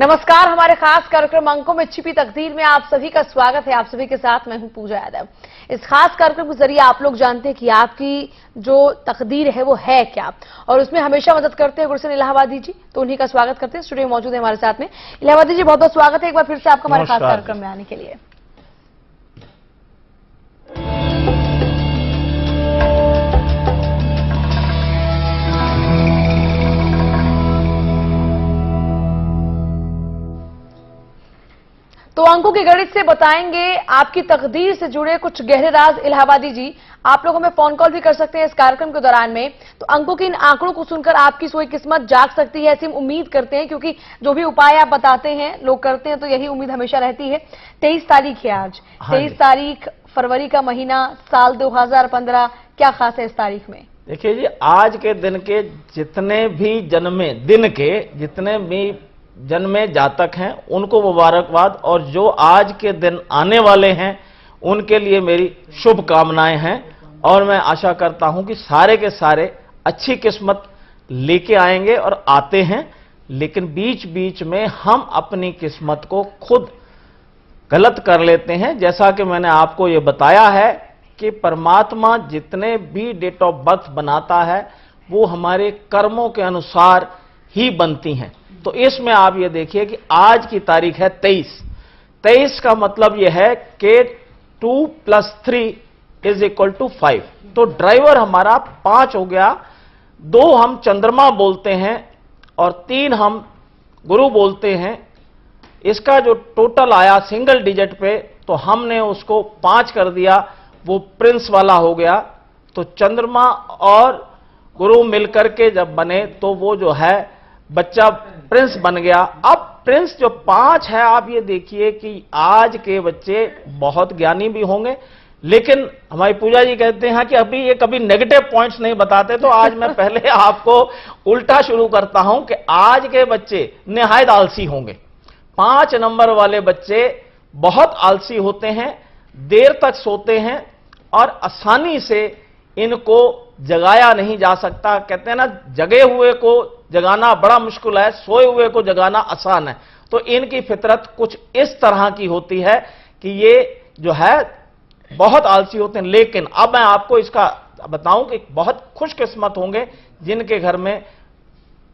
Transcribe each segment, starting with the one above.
नमस्कार, हमारे खास कार्यक्रम अंकों में छिपी तकदीर में आप सभी का स्वागत है। आप सभी के साथ मैं हूं पूजा यादव। इस खास कार्यक्रम के जरिए आप लोग जानते हैं कि आपकी जो तकदीर है वो है क्या, और उसमें हमेशा मदद करते हैं गुलशन इलाहाबादी जी। तो उन्हीं का स्वागत करते हैं। स्टूडियो में मौजूद है हमारे साथ में इलाहाबादी जी, बहुत बहुत स्वागत है एक बार फिर से आपका हमारे खास कार्यक्रम में आने के लिए। तो अंकों की गणित से बताएंगे आपकी तकदीर से जुड़े कुछ गहरे राज इलाहाबादी जी। आप लोग हमें फोन कॉल भी कर सकते हैं इस कार्यक्रम के दौरान में। तो अंकों के इन आंकड़ों को सुनकर आपकी सोई किस्मत जाग सकती है, ऐसी हम उम्मीद करते हैं, क्योंकि जो भी उपाय आप बताते हैं लोग करते हैं, तो यही उम्मीद हमेशा रहती है। 23 तारीख है आज। 23 तारीख फरवरी का महीना, साल 2015। क्या खास है इस तारीख में? देखिए जी, आज के दिन के जितने भी जन्मे जातक हैं उनको मुबारकबाद, और जो आज के दिन आने वाले हैं उनके लिए मेरी शुभकामनाएं हैं। और मैं आशा करता हूं कि सारे के सारे अच्छी किस्मत लेके आएंगे और आते हैं। लेकिन बीच बीच में हम अपनी किस्मत को खुद गलत कर लेते हैं। जैसा कि मैंने आपको ये बताया है कि परमात्मा जितने भी डेट ऑफ बर्थ बनाता है वो हमारे कर्मों के अनुसार ही बनती हैं। तो इसमें आप ये देखिए कि आज की तारीख है 23 का मतलब यह है कि 2 + 3 = 5। तो ड्राइवर हमारा 5 हो गया। 2 हम चंद्रमा बोलते हैं और 3 हम गुरु बोलते हैं। इसका जो टोटल आया सिंगल डिजिट पे, तो हमने उसको 5 कर दिया, वो प्रिंस वाला हो गया। तो चंद्रमा और गुरु मिलकर के जब बने तो वो जो है बच्चा प्रिंस बन गया। अब प्रिंस जो 5 है, आप ये देखिए कि आज के बच्चे बहुत ज्ञानी भी होंगे, लेकिन हमारी पूजा जी कहते हैं कि अभी ये कभी नेगेटिव पॉइंट्स नहीं बताते। तो आज मैं पहले आपको उल्टा शुरू करता हूं कि आज के बच्चे निहायत आलसी होंगे। 5 नंबर वाले बच्चे बहुत आलसी होते हैं, देर तक सोते हैं और आसानी से इनको जगाया नहीं जा सकता। कहते हैं ना, जगे हुए को जगाना बड़ा मुश्किल है, सोए हुए को जगाना आसान है। तो इनकी फितरत कुछ इस तरह की होती है कि ये जो है बहुत आलसी होते हैं। लेकिन अब मैं आपको इसका बताऊं कि बहुत खुशकिस्मत होंगे जिनके घर में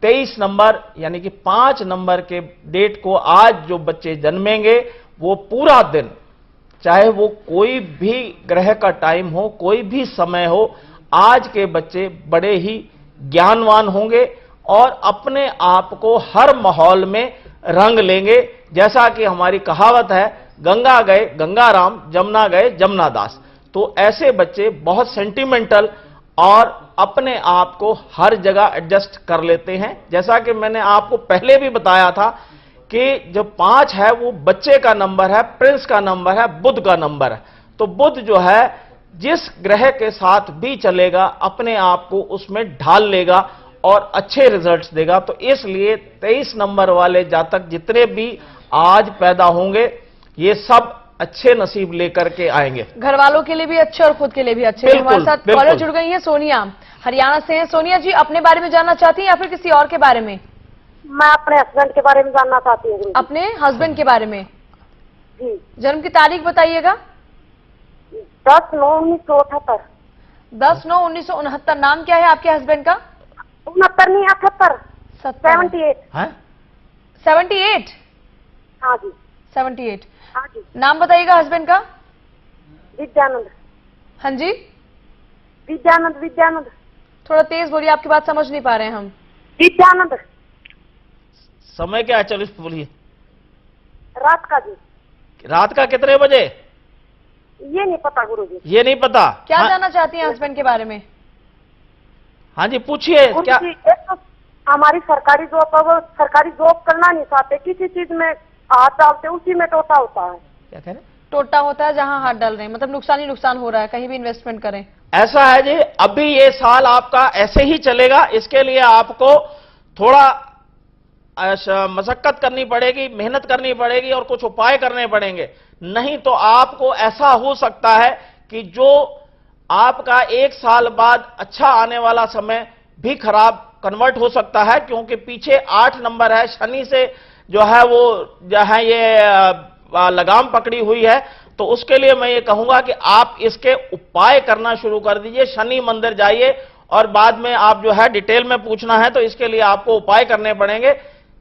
23 नंबर यानी कि 5 नंबर के डेट को आज जो बच्चे जन्मेंगे, वो पूरा दिन, चाहे वो कोई भी ग्रह का टाइम हो, कोई भी समय हो, आज के बच्चे बड़े ही ज्ञानवान होंगे और अपने आप को हर माहौल में रंग लेंगे। जैसा कि हमारी कहावत है, गंगा गए गंगाराम, जमुना गए जमुनादास। तो ऐसे बच्चे बहुत सेंटिमेंटल और अपने आप को हर जगह एडजस्ट कर लेते हैं। जैसा कि मैंने आपको पहले भी बताया था कि जो 5 है वो बच्चे का नंबर है, प्रिंस का नंबर है, बुध का नंबर है। तो बुध जो है जिस ग्रह के साथ भी चलेगा अपने आप को उसमें ढाल लेगा और अच्छे रिजल्ट्स देगा। तो इसलिए 23 नंबर वाले जातक जितने भी आज पैदा होंगे, ये सब अच्छे नसीब लेकर के आएंगे। घर वालों के लिए भी अच्छे और खुद के लिए भी अच्छे। हमारे साथ कॉलर जुड़ गई है सोनिया, हरियाणा से है। सोनिया जी, अपने बारे में जानना चाहती हैं या फिर किसी और के बारे में? मैं अपने हस्बैंड के बारे में जानना चाहती हूँ। अपने हस्बैंड के बारे में जी। जन्म की तारीख बताइएगा। 10/9/1978। 10/9/1969। नाम क्या है आपके हस्बैंड का? 69 नहीं, 78। 78। 78? हाँ जी, 78। हाँ जी। नाम बताइएगा हस्बैंड का। विद्यानंद। हाँ जी, विद्यानंद। थोड़ा तेज बोलिए, आपकी बात समझ नहीं पा रहे हैं हम। विद्यानंद। समय क्या है? चलो बोलिए। रात का जी। रात का कितने बजे? ये नहीं पता गुरुजी। ये नहीं पता। क्या हाँ, जानना चाहती हैं हस्बैंड के बारे में? हाँ जी, पूछिए क्या। एक तो हमारी सरकारी जॉब है, वो सरकारी जॉब करना नहीं चाहते, किसी चीज में हाथ डालते उसी में टोटा होता है। क्या कह रहे? टोटा होता है जहां हाथ डाल रहे हैं, मतलब नुकसान ही नुकसान हो रहा है, कहीं भी इन्वेस्टमेंट करें। ऐसा है जी, अभी ये साल आपका ऐसे ही चलेगा। इसके लिए आपको थोड़ा मशक्कत करनी पड़ेगी, मेहनत करनी पड़ेगी और कुछ उपाय करने पड़ेंगे। नहीं तो आपको ऐसा हो सकता है कि जो आपका 1 साल बाद अच्छा आने वाला समय भी खराब कन्वर्ट हो सकता है, क्योंकि पीछे 8 नंबर है, शनि से जो है वो जो है ये लगाम पकड़ी हुई है, तो उसके लिए मैं ये कहूंगा कि आप इसके उपाय करना शुरू कर दीजिए। शनि मंदिर जाइए और बाद में आप जो है डिटेल में पूछना है तो इसके लिए आपको उपाय करने पड़ेंगे।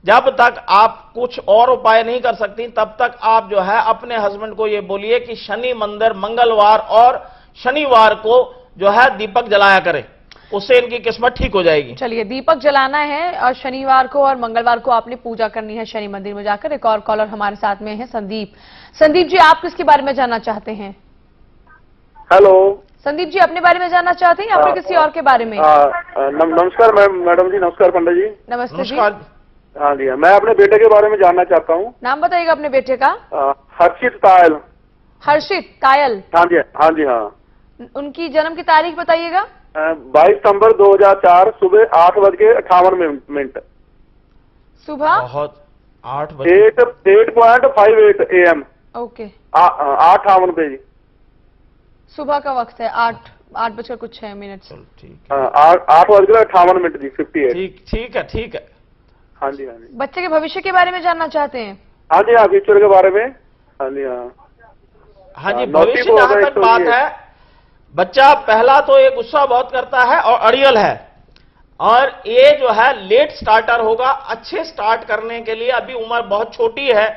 जब तक आप कुछ और उपाय नहीं कर सकती तब तक आप जो है अपने हस्बैंड को ये बोलिए कि शनि मंदिर मंगलवार और शनिवार को जो है दीपक जलाया करें, उससे इनकी किस्मत ठीक हो जाएगी। चलिए, दीपक जलाना है और शनिवार को और मंगलवार को आपने पूजा करनी है शनि मंदिर में जाकर। एक और कॉलर हमारे साथ में है संदीप। संदीप जी, आप किसके बारे में जानना चाहते हैं? हेलो संदीप जी, अपने बारे में जानना चाहते हैं या फिर किसी और के बारे में? नमस्कार मैडम जी, नमस्कार पंडित जी। नमस्ते जी। नमस्कार। हाँ जी, मैं अपने बेटे के बारे में जानना चाहता हूँ। नाम बताइएगा अपने बेटे का। हर्षित तायल। हर्षित तायल। हाँ जी, हाँ जी, हाँ। उनकी जन्म की तारीख बताइएगा। 22 सितंबर 2004 सुबह 8:58 सुबह बहुत 8 बजे 8:58 AM। ओके, 8:58 पे जी। सुबह का वक्त है 8:06 चलो ठीक है। 8:58 जी 58। ठीक है, ठीक है। हाँ जी, हाँ जी। बच्चे के भविष्य के बारे में जानना चाहते हैं? हाँ जी, हाँ, फ्यूचर के बारे में। हाँ जी, हाँ। हाँ जी, नौकरी भविष्य को जहां अगर तक बात है, बच्चा पहला तो ये गुस्सा बहुत करता है और अड़ियल है, और ये जो है लेट स्टार्टर होगा। अच्छे स्टार्ट करने के लिए अभी उम्र बहुत छोटी है।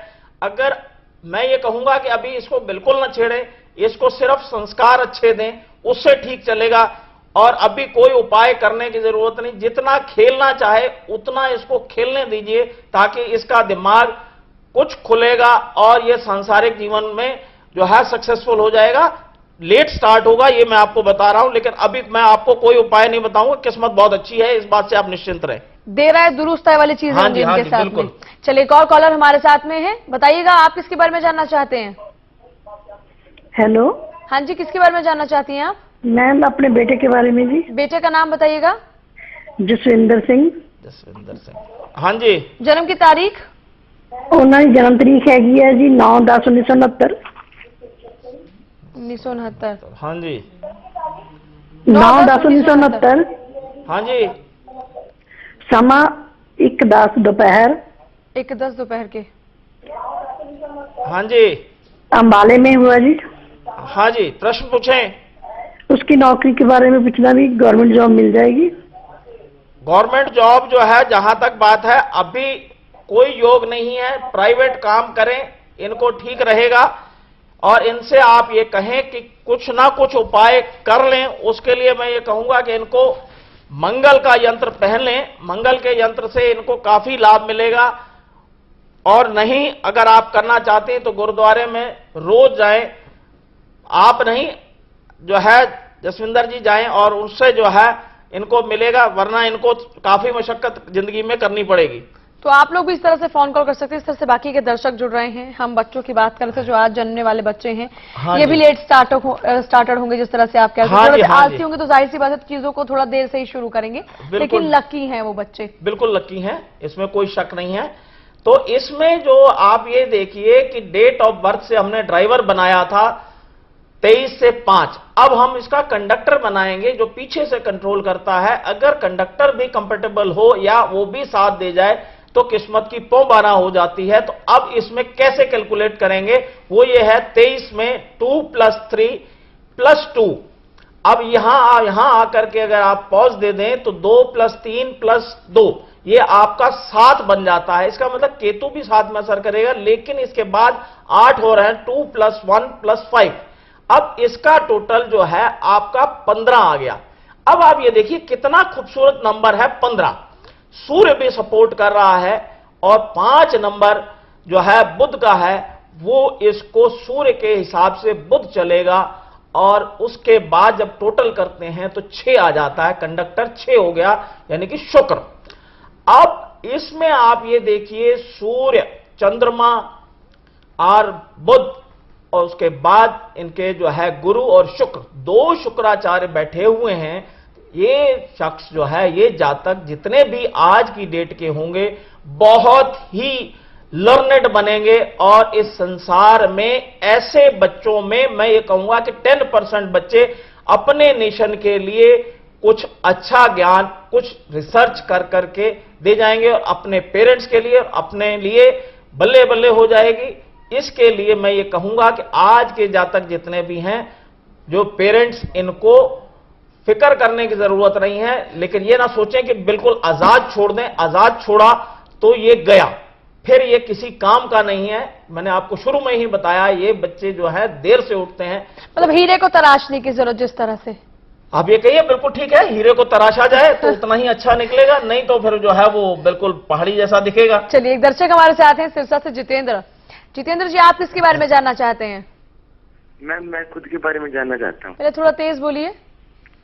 अगर मैं ये कहूंगा कि अभी इसको बिल्कुल ना छेड़े, इसको सिर्फ संस्कार अच्छे दें, उससे ठीक चलेगा। और अभी कोई उपाय करने की जरूरत नहीं, जितना खेलना चाहे उतना इसको खेलने दीजिए ताकि इसका दिमाग कुछ खुलेगा और ये सांसारिक जीवन में जो है सक्सेसफुल हो जाएगा। लेट स्टार्ट होगा ये मैं आपको बता रहा हूं, लेकिन अभी मैं आपको कोई उपाय नहीं बताऊंगा। किस्मत बहुत अच्छी है, इस बात से आप निश्चिंत रहें। देर आए दुरुस्त आए वाली चीजें होंगी हाँ इनके जी, साथ बिल्कुल। में। चलिए, एक और कॉलर हमारे साथ में है। बताइएगा आप किसके बारे में जानना चाहते हैं? हेलो हाँ जी, किसके बारे में जानना चाहती हैं आप? मैम, अपने बेटे के बारे में जी। बेटे का नाम बताइएगा। जसविंदर सिंह। जसविंदर सिंह। हाँ जी। जन्म की तारीख? उन्होंने जन्म तारीख हैगी है जी 9/10/1969। 1969। हाँ जी। 9/10/1969। हाँ जी। समा 1:10 दोपहर। 1:10 दोपहर के। हाँ जी। अम्बाले में हुआ जी। हाँ जी, प्रश्न पूछें। उसकी नौकरी के बारे में पूछना भी, गवर्नमेंट जॉब मिल जाएगी? गवर्नमेंट जॉब जो है, जहां तक बात है, अभी कोई योग नहीं है। प्राइवेट काम करें, इनको ठीक रहेगा। और इनसे आप ये कहें कि कुछ ना कुछ उपाय कर लें। उसके लिए मैं ये कहूंगा कि इनको मंगल का यंत्र पहन लें। मंगल के यंत्र से इनको काफी लाभ मिलेगा। और नहीं, अगर आप करना चाहते हैं तो गुरुद्वारे में रोज जाएं। आप नहीं, जो है जसविंदर जी जाएं और उससे जो है इनको मिलेगा, वरना इनको काफी मशक्कत जिंदगी में करनी पड़ेगी। तो आप लोग भी इस तरह से फोन कॉल कर सकते हैं। इस तरह से बाकी के दर्शक जुड़ रहे हैं। हम बच्चों की बात कर रहे थे जो आज जन्मने वाले बच्चे हैं। हाँ ये जी। भी लेट स्टार्टर होंगे, जिस तरह से आप कह रहे हाँ थे। जी, थोड़ा हाँ आलसी जी। होंगे तो जाहिर सी बात है चीजों को थोड़ा देर से ही शुरू करेंगे, लेकिन लकी हैं वो बच्चे। बिल्कुल लकी हैं, इसमें कोई शक नहीं है। तो इसमें जो आप ये देखिए कि डेट ऑफ बर्थ से हमने ड्राइवर बनाया था 23 से 5, अब हम इसका कंडक्टर बनाएंगे जो पीछे से कंट्रोल करता है। अगर कंडक्टर भी कंफर्टेबल हो या वो भी साथ दे जाए तो किस्मत की पौ बारह हो जाती है। तो अब इसमें कैसे कैलकुलेट करेंगे, वो ये है 23 में 2 + 3 + 2। अब यहां आकर के अगर आप पॉज दे दें तो 2 + 3 + 2, ये आपका 7 बन जाता है। इसका मतलब केतु भी 7 में असर करेगा, लेकिन इसके बाद 8 हो रहे हैं, 2 + 1 + 5। अब इसका टोटल जो है आपका 15 आ गया। अब आप ये देखिए कितना खूबसूरत नंबर है 15। सूर्य भी सपोर्ट कर रहा है और 5 नंबर जो है बुध का है, वो इसको सूर्य के हिसाब से बुध चलेगा। और उसके बाद जब टोटल करते हैं तो 6 आ जाता है, कंडक्टर 6 हो गया, यानी कि शुक्र। अब इसमें आप ये देखिए सूर्य, चंद्रमा और बुध, और उसके बाद इनके जो है गुरु और शुक्र, 2 शुक्राचार्य बैठे हुए हैं। ये शख्स जो है, ये जातक जितने भी आज की डेट के होंगे, बहुत ही लर्नेड बनेंगे। और इस संसार में ऐसे बच्चों में मैं ये कहूंगा कि 10% बच्चे अपने नेशन के लिए कुछ अच्छा ज्ञान, कुछ रिसर्च कर करके दे जाएंगे और अपने पेरेंट्स के लिए, अपने लिए बल्ले बल्ले हो जाएगी। इसके लिए मैं ये कहूंगा कि आज के जातक जितने भी हैं, जो पेरेंट्स, इनको फिक्र करने की जरूरत नहीं है, लेकिन ये ना सोचें कि बिल्कुल आजाद छोड़ दें। आजाद छोड़ा तो ये गया, फिर ये किसी काम का नहीं है। मैंने आपको शुरू में ही बताया, ये बच्चे जो है देर से उठते हैं। मतलब हीरे को तराशने की जरूरत जिस तरह से आप ये कहिए, बिल्कुल ठीक है, हीरे को तराशा जाए तो उतना ही अच्छा निकलेगा, नहीं तो फिर जो है वो बिल्कुल पहाड़ी जैसा दिखेगा। चलिए, एक दर्शक हमारे साथ हैं सिरसा से, जितेंद्र। जितेंद्र जी, आप किसके बारे में जानना चाहते हैं? मैम मैं खुद के बारे में जानना चाहता हूँ। पहले थोड़ा तेज बोलिए।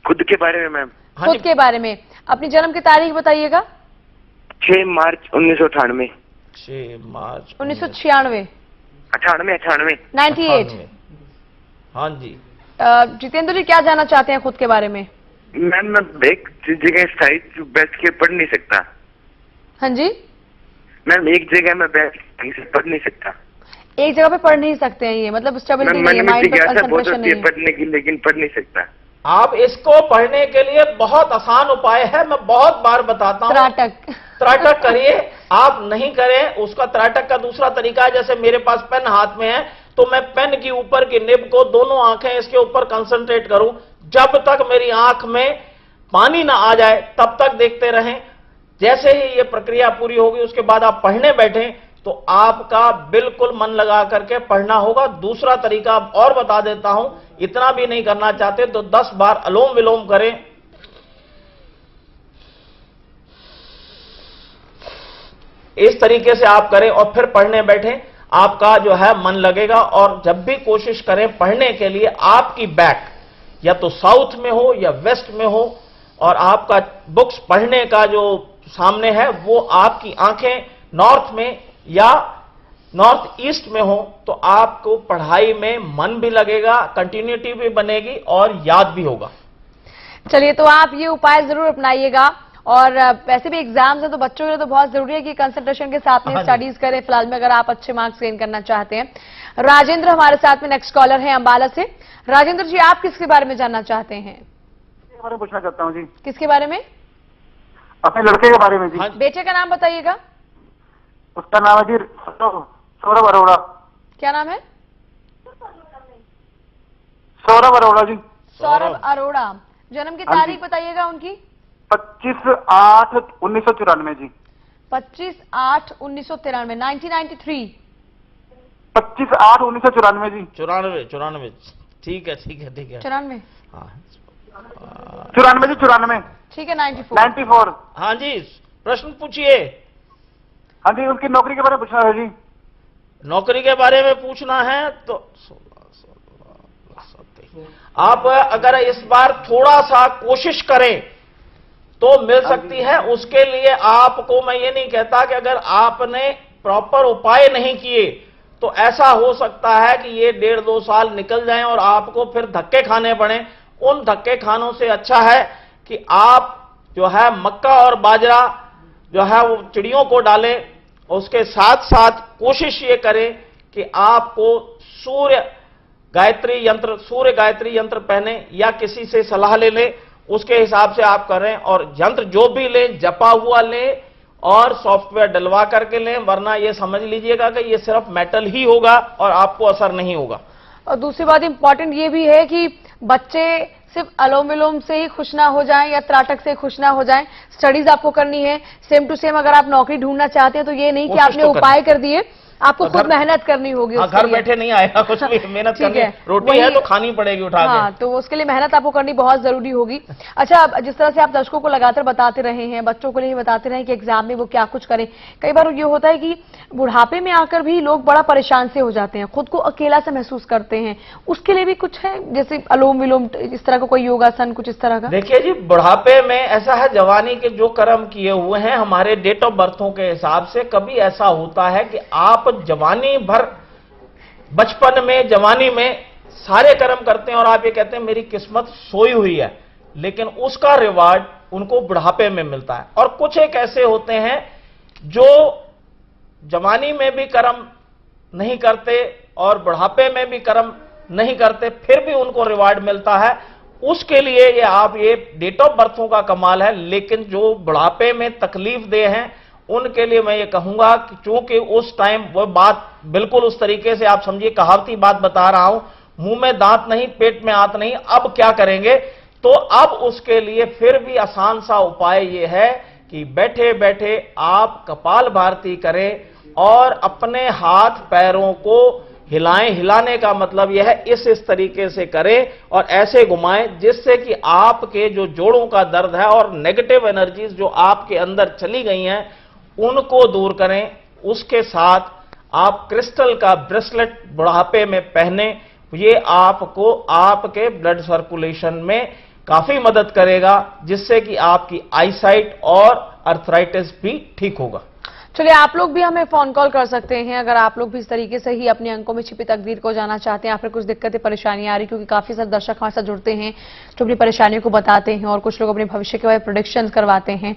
खुद के बारे में मैम। हाँ खुद जी। के बारे में अपनी जन्म की तारीख बताइएगा। 6 मार्च 1998। 6 मार्च 1996। 98। 98। हाँ जी। जितेंद्र जी, क्या जानना चाहते हैं खुद के बारे में? मैम मैं एक जगह साइड बैठ के पढ़ नहीं सकता। हाँ जी, मैम एक जगह मैं बैठ के पढ़ नहीं सकता। एक जगह पे पढ़ नहीं सकते हैं, ये मतलब स्टेबिलिटी मैम नहीं है, मन में माइंड पर जिज्ञासा बहुत कंसंट्रेशन होती नहीं है है। पढ़ने की, लेकिन पढ़ नहीं सकता। आप इसको पढ़ने के लिए बहुत आसान उपाय है, मैं बहुत बार बताता हूँ। त्राटक। त्राटक करिए। आप नहीं करें, उसका त्राटक का दूसरा तरीका है, जैसे मेरे पास पेन हाथ में है तो मैं पेन की ऊपर की निब को, दोनों आंखें इसके ऊपर कंसंट्रेट करूं, जब तक मेरी आंख में पानी ना आ जाए तब तक देखते रहें। जैसे ही ये प्रक्रिया पूरी होगी उसके बाद आप पढ़ने बैठें तो आपका बिल्कुल मन लगा करके पढ़ना होगा। दूसरा तरीका और बता देता हूं, इतना भी नहीं करना चाहते तो 10 बार अलोम विलोम करें। इस तरीके से आप करें और फिर पढ़ने बैठें, आपका जो है मन लगेगा। और जब भी कोशिश करें पढ़ने के लिए, आपकी बैक या तो साउथ में हो या वेस्ट में हो और आपका बुक्स पढ़ने का जो सामने है वो आपकी आंखें नॉर्थ में या नॉर्थ ईस्ट में हो, तो आपको पढ़ाई में मन भी लगेगा, कंटिन्यूटी भी बनेगी और याद भी होगा। चलिए, तो आप ये उपाय जरूर अपनाइएगा। और वैसे भी एग्जाम्स है तो बच्चों के लिए तो बहुत जरूरी है कि कंसंट्रेशन के साथ में स्टडीज करें, फिलहाल में अगर आप अच्छे मार्क्स गेन करना चाहते हैं। राजेंद्र हमारे साथ में नेक्स्ट कॉलर है अंबाला से। राजेंद्र जी, आप किसके बारे में जानना चाहते हैं? बारे में पूछना चाहता हूँ जी। किसके बारे में? अपने लड़के के बारे में जी। हाँ। बेटे का नाम बताइएगा। उसका नाम है जी सौरभ अरोड़ा। क्या नाम है? सौरभ अरोड़ा जी। सौरभ अरोड़ा। जन्म की हाँ जी। तारीख बताइएगा उनकी। 25/8/1994 जी। 25/8/1993, 1993। 25/8/1994 जी। 94। ठीक है। 94। हाँ 94 जी, 94। ठीक है, 94। 94। हाँ जी, प्रश्न पूछिए। हाँ जी, उनकी नौकरी के बारे में पूछना है जी। नौकरी के बारे में पूछना है तो 16 आप अगर इस बार थोड़ा सा कोशिश करें तो मिल सकती है। उसके लिए आपको मैं ये नहीं कहता कि अगर आपने प्रॉपर उपाय नहीं किए तो ऐसा हो सकता है कि ये 1.5-2 साल निकल जाएं और आपको फिर धक्के खाने पड़े। उन धक्के खानों से अच्छा है कि आप जो है मक्का और बाजरा जो है वो चिड़ियों को डालें। उसके साथ साथ कोशिश ये करें कि आपको सूर्य गायत्री यंत्र पहने या किसी से सलाह ले लें, उसके हिसाब से आप करें। और यंत्र जो भी लें, जपा हुआ लें और सॉफ्टवेयर डलवा करके लें, वरना ये समझ लीजिएगा कि ये सिर्फ मेटल ही होगा और आपको असर नहीं होगा। और दूसरी बात इंपॉर्टेंट ये भी है कि बच्चे सिर्फ अलोम विलोम से ही खुश ना हो जाएं या त्राटक से खुश ना हो जाएं। स्टडीज आपको करनी है सेम टू सेम। अगर आप नौकरी ढूंढना चाहते हैं तो ये नहीं कि कोशिश आपने तो उपाय कर दिए, आपको और खुद घर- मेहनत करनी होगी। हाँ, उसके घर लिए। बैठे नहीं आएगा कुछ भी, मेहनत ठीक करनी है, रोटी वही- है तो खानी पड़ेगी उठा हाँ, के। तो उसके लिए मेहनत आपको करनी बहुत जरूरी होगी। अच्छा, अब जिस तरह से आप दर्शकों को लगातार बताते रहे हैं, बच्चों को लिए बताते रहे कि एग्जाम में वो क्या कुछ करें, कई बार ये होता है कि बुढ़ापे में आकर भी लोग बड़ा परेशान से हो जाते हैं, खुद को अकेला से महसूस करते हैं। उसके लिए भी कुछ है, जैसे अलोम विलोम, इस तरह का कोई योगासन, कुछ इस तरह का? देखिए जी, बुढ़ापे में ऐसा है, जवानी के जो कर्म किए हुए हैं हमारे डेट ऑफ बर्थों के हिसाब से, कभी ऐसा होता है कि आप जवानी भर, बचपन में, जवानी में सारे कर्म करते हैं और आप ये कहते हैं मेरी किस्मत सोई हुई है, लेकिन उसका रिवार्ड उनको बुढ़ापे में मिलता है। और कुछ एक ऐसे होते हैं जो जवानी में भी कर्म नहीं करते और बुढ़ापे में भी कर्म नहीं करते, फिर भी उनको रिवार्ड मिलता है। उसके लिए ये आप ये डेट ऑफ बर्थों का कमाल है, लेकिन जो बुढ़ापे में तकलीफ दे हैं उनके लिए मैं ये कहूंगा कि चूंकि उस टाइम वो बात बिल्कुल उस तरीके से आप समझिए कहावती बात बता रहा हूं, मुंह में दांत नहीं पेट में आंत नहीं, अब क्या करेंगे? तो अब उसके लिए फिर भी आसान सा उपाय ये है कि बैठे बैठे आप कपाल भारती करें और अपने हाथ पैरों को हिलाएं। हिलाने का मतलब यह है इस तरीके से करें और ऐसे घुमाएं जिससे कि आपके जो जोड़ों का दर्द है और नेगेटिव एनर्जीज जो आपके अंदर चली गई हैं उनको दूर करें। उसके साथ आप क्रिस्टल का ब्रेसलेट बुढ़ापे में पहने, ये आपको आपके ब्लड सर्कुलेशन में काफी मदद करेगा, जिससे कि आपकी आईसाइट और अर्थराइटिस भी ठीक होगा। चलिए, आप लोग भी हमें फोन कॉल कर सकते हैं अगर आप लोग भी इस तरीके से ही अपने अंकों में छिपी तकदीर को जानना चाहते हैं, या फिर कुछ दिक्कतें परेशानियां आ रही, क्योंकि काफी सारे दर्शक हमारे साथ जुड़ते हैं जो अपनी परेशानियों को बताते हैं और कुछ लोग अपने भविष्य के बारे में प्रोडिक्शन करवाते हैं,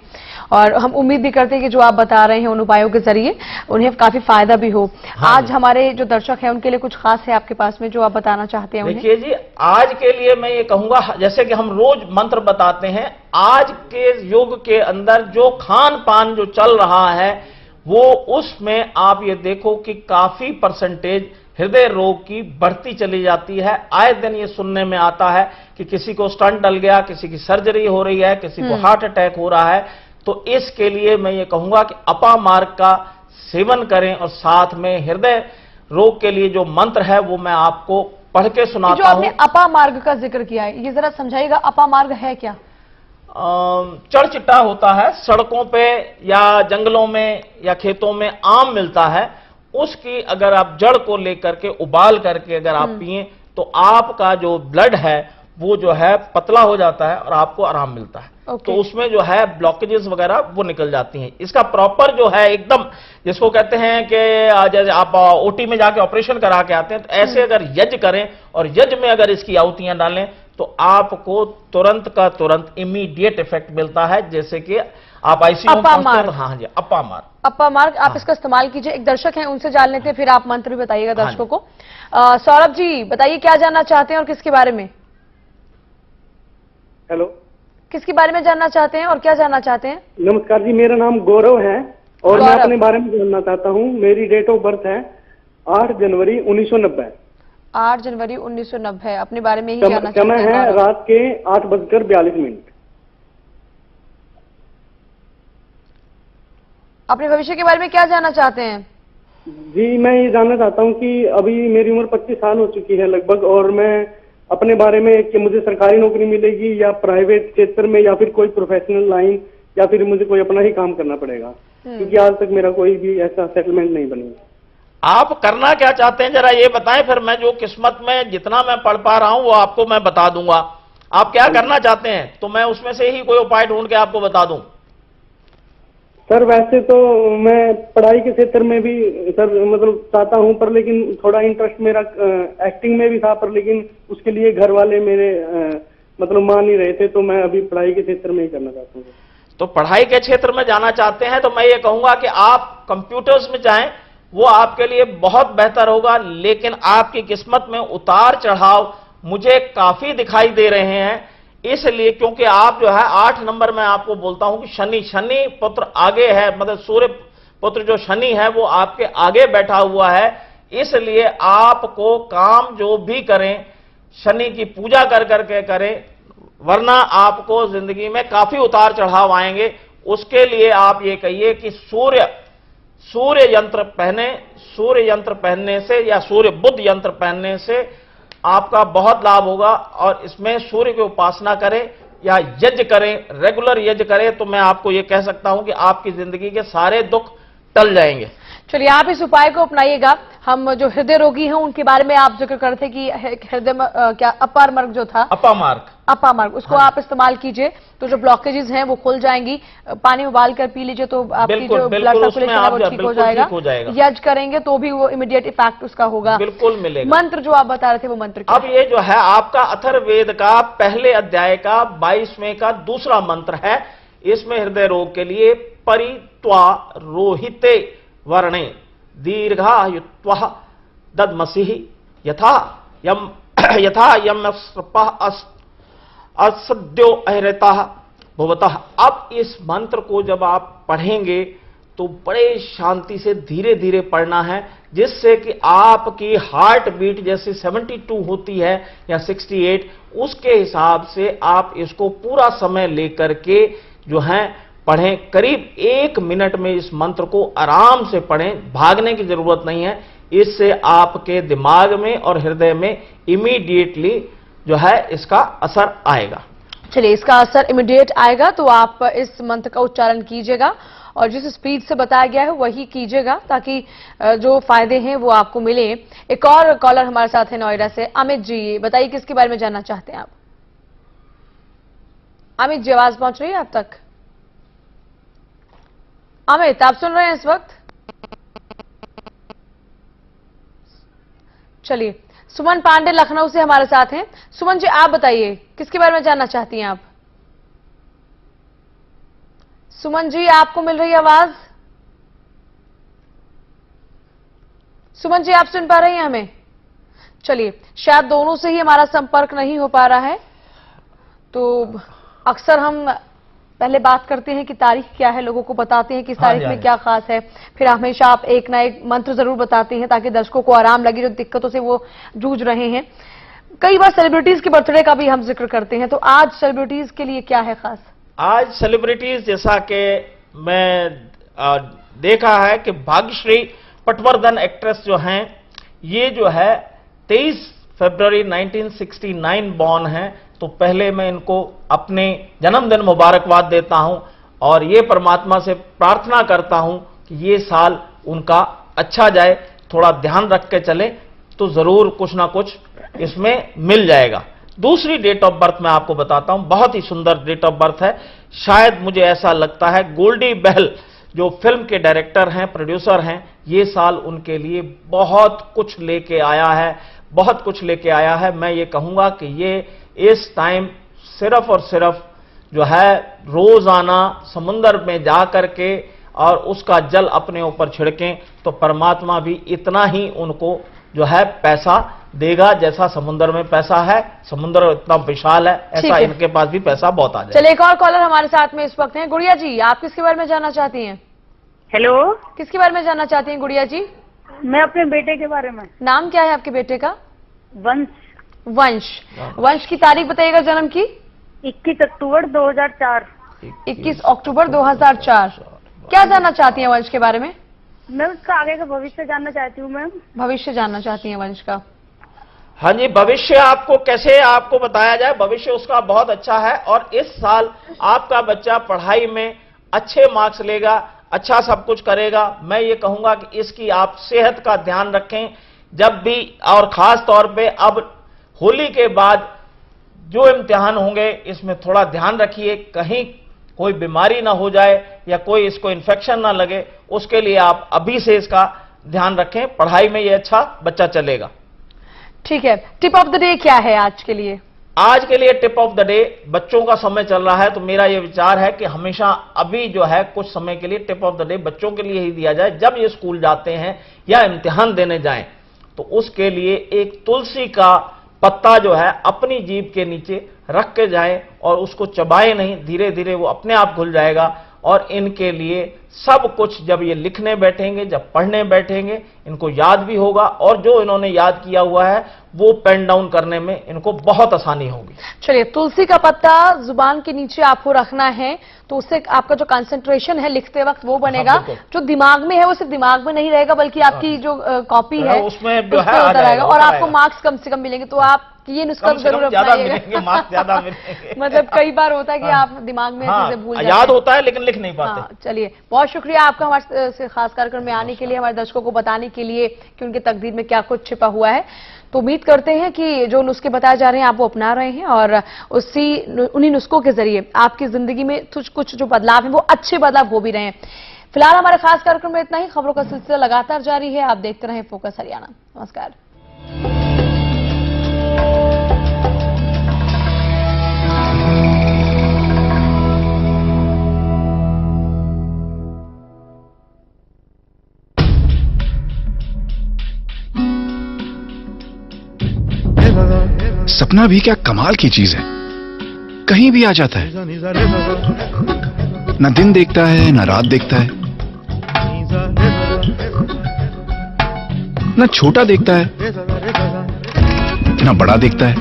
और हम उम्मीद भी करते हैं कि जो आप बता रहे हैं उन उपायों के जरिए उन्हें काफी फायदा भी हो। आज हमारे जो दर्शक हैं उनके लिए कुछ खास है आपके पास में जो आप बताना चाहते हैं? देखिए जी, आज के लिए मैं ये कहूंगा, जैसे कि हम रोज मंत्र बताते हैं, आज के युग के अंदर जो खान पान जो चल रहा है वो उसमें आप ये देखो कि काफी परसेंटेज हृदय रोग की बढ़ती चली जाती है। आए दिन ये सुनने में आता है कि किसी को स्टंट डल गया, किसी की सर्जरी हो रही है, किसी को हार्ट अटैक हो रहा है। तो इसके लिए मैं ये कहूंगा कि अपा मार्ग का सेवन करें और साथ में हृदय रोग के लिए जो मंत्र है वो मैं आपको पढ़ के सुनाता हूं। जो आपने अपा मार्ग का जिक्र किया है, ये जरा समझाइएगा, अपा मार्ग है क्या? चढ़ चिट्टा होता है, सड़कों पे या जंगलों में या खेतों में आम मिलता है, उसकी अगर आप जड़ को लेकर के उबाल करके अगर आप पिए तो आपका जो ब्लड है वो जो है पतला हो जाता है और आपको आराम मिलता है। तो उसमें जो है ब्लॉकेजेस वगैरह वो निकल जाती हैं। इसका प्रॉपर जो है एकदम, जिसको कहते हैं कि जैसे आप ओटी में जाके ऑपरेशन करा के आते हैं, तो ऐसे अगर यज्ञ करें और यज्ञ में अगर इसकी आहुतियां डालें तो आपको तुरंत का तुरंत इमीडिएट इफेक्ट मिलता है, जैसे कि आप आईसीयू में पहुंचते हैं। हाँ जी, अपा मार्ग। अपा मार्ग आप इसका इस्तेमाल कीजिए। एक दर्शक हैं, उनसे जान लेते हैं, फिर आप मंत्र भी बताइएगा दर्शकों को। सौरभ जी बताइए क्या जानना चाहते हैं और किसके बारे में? हेलो, किसके बारे में जानना चाहते हैं और क्या जानना चाहते हैं? नमस्कार जी, मेरा नाम गौरव है और मैं अपने बारे में जानना चाहता हूँ। मेरी डेट ऑफ बर्थ है 8 जनवरी 1990। 8 जनवरी 1990। अपने बारे में ही जानना चाहते हैं? समय है रात के 8:42। अपने भविष्य के बारे में क्या जानना चाहते हैं? जी, मैं ये जानना चाहता हूँ कि अभी मेरी उम्र 25 साल हो चुकी है लगभग, और मैं अपने बारे में कि मुझे सरकारी नौकरी मिलेगी या प्राइवेट क्षेत्र में या फिर कोई प्रोफेशनल लाइन, या फिर मुझे कोई अपना ही काम करना पड़ेगा, क्योंकि आज तक मेरा कोई भी ऐसा सेटलमेंट नहीं बनी। आप करना क्या चाहते हैं जरा ये बताएं, फिर मैं जो किस्मत में जितना मैं पढ़ पा रहा हूं वो आपको मैं बता दूंगा। आप क्या करना चाहते हैं तो मैं उसमें से ही कोई उपाय ढूंढ के आपको बता दूं। सर वैसे तो मैं पढ़ाई के क्षेत्र में भी सर मतलब चाहता हूं, पर लेकिन थोड़ा इंटरेस्ट मेरा एक्टिंग में भी था, पर लेकिन उसके लिए घर वाले मेरे मतलब मान नहीं रहे थे, तो मैं अभी पढ़ाई के क्षेत्र में ही करना चाहता हूँ। तो पढ़ाई के क्षेत्र में जाना चाहते हैं तो मैं ये कहूंगा कि आप कंप्यूटर्स में जाएं, वो आपके लिए बहुत बेहतर होगा। लेकिन आपकी किस्मत में उतार चढ़ाव मुझे काफी दिखाई दे रहे हैं, इसलिए क्योंकि आप जो है 8 नंबर में आपको बोलता हूं कि शनि पुत्र आगे है, मतलब सूर्य पुत्र जो शनि है वो आपके आगे बैठा हुआ है, इसलिए आपको काम जो भी करें शनि की पूजा कर करके करें, वरना आपको जिंदगी में काफी उतार चढ़ाव आएंगे। उसके लिए आप ये कहिए कि सूर्य यंत्र पहने, सूर्य यंत्र पहनने से या सूर्य बुद्ध यंत्र पहनने से आपका बहुत लाभ होगा। और इसमें सूर्य की उपासना करें या यज्ञ करें, रेगुलर यज्ञ करें, तो मैं आपको यह कह सकता हूं कि आपकी जिंदगी के सारे दुख टल जाएंगे। चलिए, आप इस उपाय को अपनाइएगा। हम जो हृदय रोगी हैं उनके बारे में आप जिक्र करते कि हृदय क्या अपार मार्ग जो था, अपा मार्ग उसको आप इस्तेमाल कीजिए तो जो ब्लॉकेजेस हैं वो खुल जाएंगी। पानी उबाल कर पी लीजिए तो आपकी जो ब्लड सर्कुलेशन है वो ठीक हो जाएगा। यज्ञ करेंगे तो भी वो इमीडिएट इफेक्ट उसका होगा, बिल्कुल मिलेगा। मंत्र जो आप बता रहे थे वो मंत्र अब ये जो है आपका अथर्ववेद का पहले अध्याय का 22वें का दूसरा मंत्र है। इसमें हृदय रोग के लिए परित्वा रोहिते वर्णे दीर्घायुत्वः दद्मसिः यथा यम असद्यो अहरता भवतः। अब इस मंत्र को जब आप पढ़ेंगे तो बड़े शांति से धीरे धीरे पढ़ना है, जिससे कि आपकी हार्ट बीट जैसे 72 होती है या 68, उसके हिसाब से आप इसको पूरा समय लेकर के जो है पढ़ें। करीब 1 मिनट में इस मंत्र को आराम से पढ़ें, भागने की जरूरत नहीं है। इससे आपके दिमाग में और हृदय में इमीडिएटली जो है इसका असर आएगा। चलिए, इसका असर इमीडिएट आएगा तो आप इस मंत्र का उच्चारण कीजिएगा और जिस स्पीड से बताया गया है वही कीजिएगा, ताकि जो फायदे हैं वो आपको मिले। एक और कॉलर हमारे साथ है नोएडा से। अमित जी, बताइए किसके बारे में जानना चाहते हैं आप? अमित जी, आवाज पहुंच रही है आप तक? अमित, आप सुन रहे हैं इस वक्त? चलिए, सुमन पांडे लखनऊ से हमारे साथ हैं। सुमन जी, आप बताइए किसके बारे में जानना चाहती हैं आप? सुमन जी, आपको मिल रही है आवाज? सुमन जी, आप सुन पा रही हैं हमें? चलिए, शायद दोनों से ही हमारा संपर्क नहीं हो पा रहा है, तो अक्सर हम पहले बात करते हैं कि तारीख क्या है, लोगों को बताते हैं कि इस तारीख में क्या खास है, फिर हमेशा आप एक ना एक मंत्र जरूर बताते हैं ताकि दर्शकों को आराम लगे जो दिक्कतों से वो जूझ रहे हैं। कई बार सेलिब्रिटीज के बर्थडे का भी हम जिक्र करते हैं, तो आज सेलिब्रिटीज के लिए क्या है खास? आज सेलिब्रिटीज जैसा कि मैं देखा है कि भाग्यश्री पटवर्धन एक्ट्रेस जो हैं, ये जो है 23 फरवरी 1969 बॉर्न है। तो पहले मैं इनको अपने जन्मदिन मुबारकबाद देता हूं और ये परमात्मा से प्रार्थना करता हूं कि ये साल उनका अच्छा जाए। थोड़ा ध्यान रख के चले तो जरूर कुछ ना कुछ इसमें मिल जाएगा। दूसरी डेट ऑफ बर्थ मैं आपको बताता हूं, बहुत ही सुंदर डेट ऑफ बर्थ है। शायद मुझे ऐसा लगता है गोल्डी बहल जो फिल्म के डायरेक्टर हैं, प्रोड्यूसर हैं, ये साल उनके लिए बहुत कुछ लेके आया है, बहुत कुछ लेके आया है। मैं ये कहूंगा कि ये इस टाइम सिर्फ और सिर्फ जो है रोजाना समुद्र में जा करके और उसका जल अपने ऊपर छिड़कें तो परमात्मा भी इतना ही उनको जो है पैसा देगा जैसा समुद्र में पैसा है। समुद्र इतना विशाल है, ऐसा इनके पास भी पैसा बहुत आ जाए। चलिए, एक और कॉलर हमारे साथ में इस वक्त हैं। गुड़िया जी, आप किसके बारे में जानना चाहती हैं? हेलो, किसके बारे में जानना चाहती हैं गुड़िया जी? मैं अपने बेटे के बारे में। नाम क्या है आपके बेटे का? वंश। वंश। वंश की तारीख बताइएगा जन्म की। 21 अक्टूबर 2004। 21 अक्टूबर 2004। क्या जानना चाहती हैं वंश के बारे में? मैं उसका आगे का भविष्य जानना चाहती हूँ मैम। भविष्य जानना चाहती हैं वंश का? हाँ जी, भविष्य आपको कैसे आपको बताया जाए, भविष्य उसका बहुत अच्छा है और इस साल आपका बच्चा पढ़ाई में अच्छे मार्क्स लेगा, अच्छा सब कुछ करेगा। मैं ये कहूंगा कि इसकी आप सेहत का ध्यान रखें जब भी, और खास तौर पे अब होली के बाद जो इम्तिहान होंगे इसमें थोड़ा ध्यान रखिए, कहीं कोई बीमारी ना हो जाए या कोई इसको इन्फेक्शन ना लगे, उसके लिए आप अभी से इसका ध्यान रखें। पढ़ाई में ये अच्छा बच्चा चलेगा। ठीक है, टिप ऑफ द डे क्या है आज के लिए? आज के लिए टिप ऑफ द डे, बच्चों का समय चल रहा है तो मेरा यह विचार है कि हमेशा अभी जो है कुछ समय के लिए टिप ऑफ द डे बच्चों के लिए ही दिया जाए। जब ये स्कूल जाते हैं या इम्तिहान देने जाएं तो उसके लिए एक तुलसी का पत्ता जो है अपनी जीभ के नीचे रख के जाएं और उसको चबाए नहीं, धीरे धीरे वो अपने आप घुल जाएगा। और इनके लिए सब कुछ जब ये लिखने बैठेंगे, जब पढ़ने बैठेंगे, इनको याद भी होगा और जो इन्होंने याद किया हुआ है वो पेन डाउन करने में इनको बहुत आसानी होगी। चलिए, तुलसी का पत्ता जुबान के नीचे आपको रखना है तो उससे आपका जो कंसंट्रेशन है लिखते वक्त वो बनेगा। जो दिमाग में है वो सिर्फ दिमाग में नहीं रहेगा बल्कि आपकी जो कॉपी है उसमें होता रहेगा और आपको मार्क्स कम से कम मिलेंगे। तो आप ये नुस्खा जरूर अपनाइएगा। मार्क्स ज्यादा मिलेंगे। मतलब कई बार होता है कि आप दिमाग में चीजें भूल जाते हैं, याद होता है लेकिन लिख नहीं पाते। चलिए, बहुत शुक्रिया आपका हमारे से खास कार्यक्रम में आने के लिए, हमारे दर्शकों को बताने के लिए कि उनके तकदीर में क्या कुछ छिपा हुआ है। तो उम्मीद करते हैं कि जो नुस्खे बताए जा रहे हैं आप वो अपना रहे हैं और उन्हीं नुस्खों के जरिए आपकी जिंदगी में कुछ जो बदलाव है वो अच्छे बदलाव हो भी रहे हैं। फिलहाल हमारे खास कार्यक्रम में इतना ही। खबरों का सिलसिला लगातार जारी है, आप देखते रहें फोकस हरियाणा। नमस्कार। सपना भी क्या कमाल की चीज है। कहीं भी आ जाता है, ना दिन देखता है ना रात देखता है, ना छोटा देखता है ना बड़ा देखता है,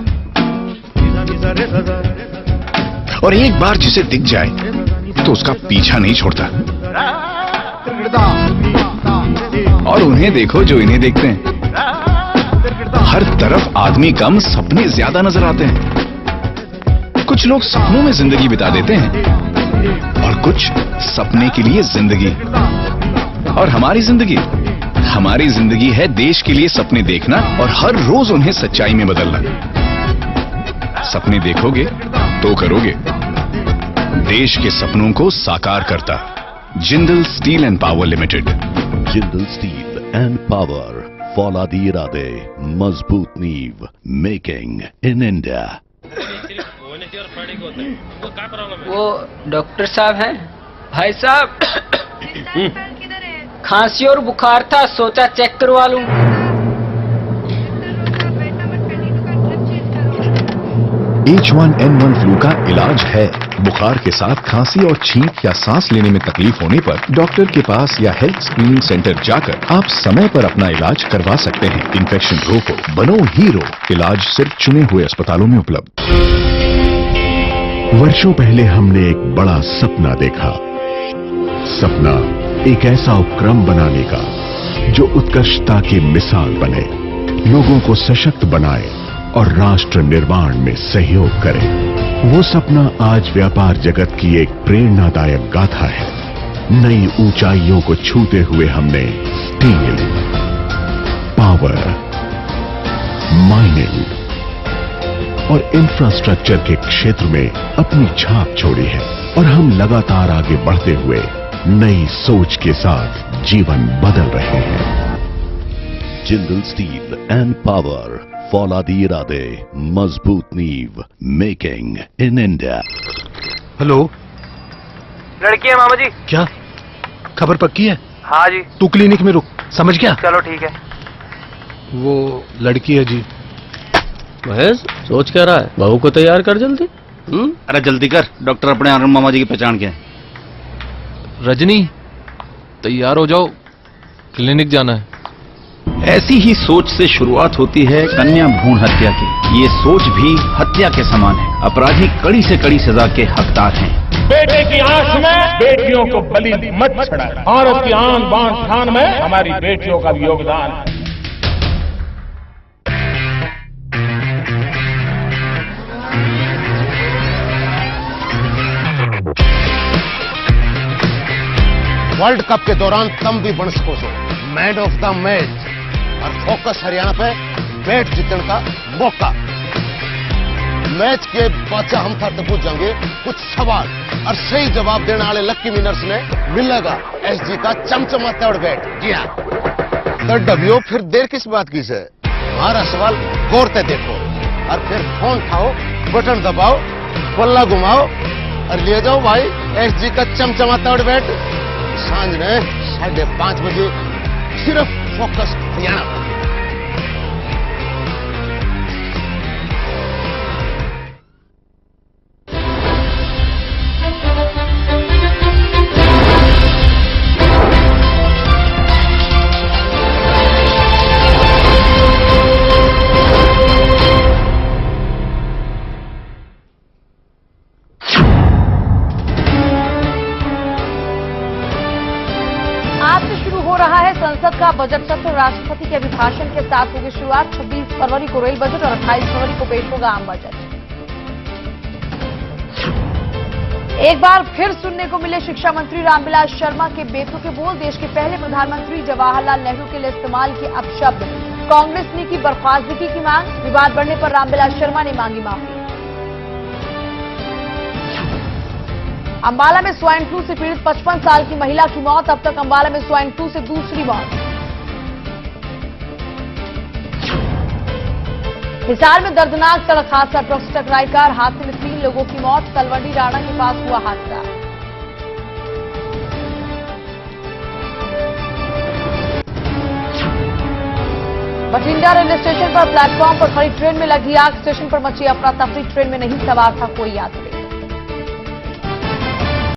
और एक बार जिसे दिख जाए तो उसका पीछा नहीं छोड़ता। और उन्हें देखो जो इन्हें देखते हैं। हर तरफ आदमी कम सपने ज्यादा नजर आते हैं। कुछ लोग सपनों में जिंदगी बिता देते हैं और कुछ सपने के लिए जिंदगी। और हमारी जिंदगी है देश के लिए सपने देखना और हर रोज उन्हें सच्चाई में बदलना। सपने देखोगे तो करोगे। देश के सपनों को साकार करता Jindal steel and power limited. Jindal steel and power, फौलादी इरादे, मजबूत नींव, मेकिंग इन इंडिया। वो डॉक्टर साहब हैं? भाई साहब खांसी और बुखार था, सोचा चेक करवा लूं। H1N1 फ्लू का इलाज है। बुखार के साथ खांसी और छींक या सांस लेने में तकलीफ होने पर डॉक्टर के पास या हेल्थ स्क्रीनिंग सेंटर जाकर आप समय पर अपना इलाज करवा सकते हैं। इन्फेक्शन रोको, बनो हीरो। इलाज सिर्फ चुने हुए अस्पतालों में उपलब्ध। वर्षों पहले हमने एक बड़ा सपना देखा। सपना एक ऐसा उपक्रम बनाने का जो उत्कृष्टता की मिसाल बने, लोगों को सशक्त बनाए और राष्ट्र निर्माण में सहयोग करे। वो सपना आज व्यापार जगत की एक प्रेरणादायक गाथा है। नई ऊंचाइयों को छूते हुए हमने स्टील, पावर, माइनिंग और इंफ्रास्ट्रक्चर के क्षेत्र में अपनी छाप छोड़ी है। और हम लगातार आगे बढ़ते हुए नई सोच के साथ जीवन बदल रहे हैं। जिंदल स्टील एंड पावर, फौलादी इरादे, मजबूत नींव, मेकिंग इन इंडिया। हेलो, लड़की है मामा जी। क्या खबर पक्की है? हाँ जी। तू क्लिनिक में रुक, समझ गया? चलो ठीक है। वो लड़की है जी। महेश सोच क्या रहा है? बहू को तैयार कर जल्दी। अरे जल्दी कर, डॉक्टर अपने आनंद मामा जी की पहचान क्या है? रजनी तैयार हो जाओ, क्लिनिक जाना है। ऐसी ही सोच से शुरुआत होती है कन्या भ्रूण हत्या की। ये सोच भी हत्या के समान है। अपराधी कड़ी से कड़ी सजा के हकदार हैं। बेटे की आंख में बेटियों को बलि मत चढ़ाएं। भारत की आन बान शान में हमारी बेटियों का भी योगदान है। वर्ल्ड कप के दौरान तुम भी बन सको मैन ऑफ द मैच और फोकस हरियाणा पे बैट जीतने का मौका। मैच के बाद हम तक पूछ जाएंगे कुछ सवाल और सही जवाब देने वाले लक्की विनर्स ने मिलेगा एसजी का चमचमाता बैट। जी हाँ, तो डबियो फिर देर किस बात की से? हमारा सवाल गौर से देखो और फिर फोन उठाओ, बटन दबाओ, बल्ला घुमाओ और ले जाओ भाई एसजी का चमचमाता बैट। सांझ ने 5:30 बजे सिर्फ फोकस हरियाणा पर। संसद का बजट सत्र राष्ट्रपति के अभिभाषण के साथ होगी शुरुआत। 26 फरवरी को रेल बजट और 28 फरवरी को पेश होगा आम बजट। एक बार फिर सुनने को मिले शिक्षा मंत्री रामविलास शर्मा के बेतुके बोल। देश के पहले प्रधानमंत्री जवाहरलाल नेहरू के लिए इस्तेमाल किए अपशब्द। कांग्रेस ने की बर्खास्तगी की मांग। विवाद बढ़ने पर रामविलास शर्मा ने मांगी माफी। अंबाला में स्वाइन फ्लू से पीड़ित 55 साल की महिला की मौत। अब तक अंबाला में स्वाइन फ्लू से दूसरी मौत। हिसार में दर्दनाक सड़क हादसा। ट्रक से टकराई कार। हादसे में 3 लोगों की मौत। तलवंडी राणा के पास हुआ हादसा। बठिंडा रेलवे स्टेशन पर प्लेटफॉर्म पर खड़ी ट्रेन में लगी आग। स्टेशन पर मची अफरा तफरी। ट्रेन में नहीं सवार था कोई यात्री।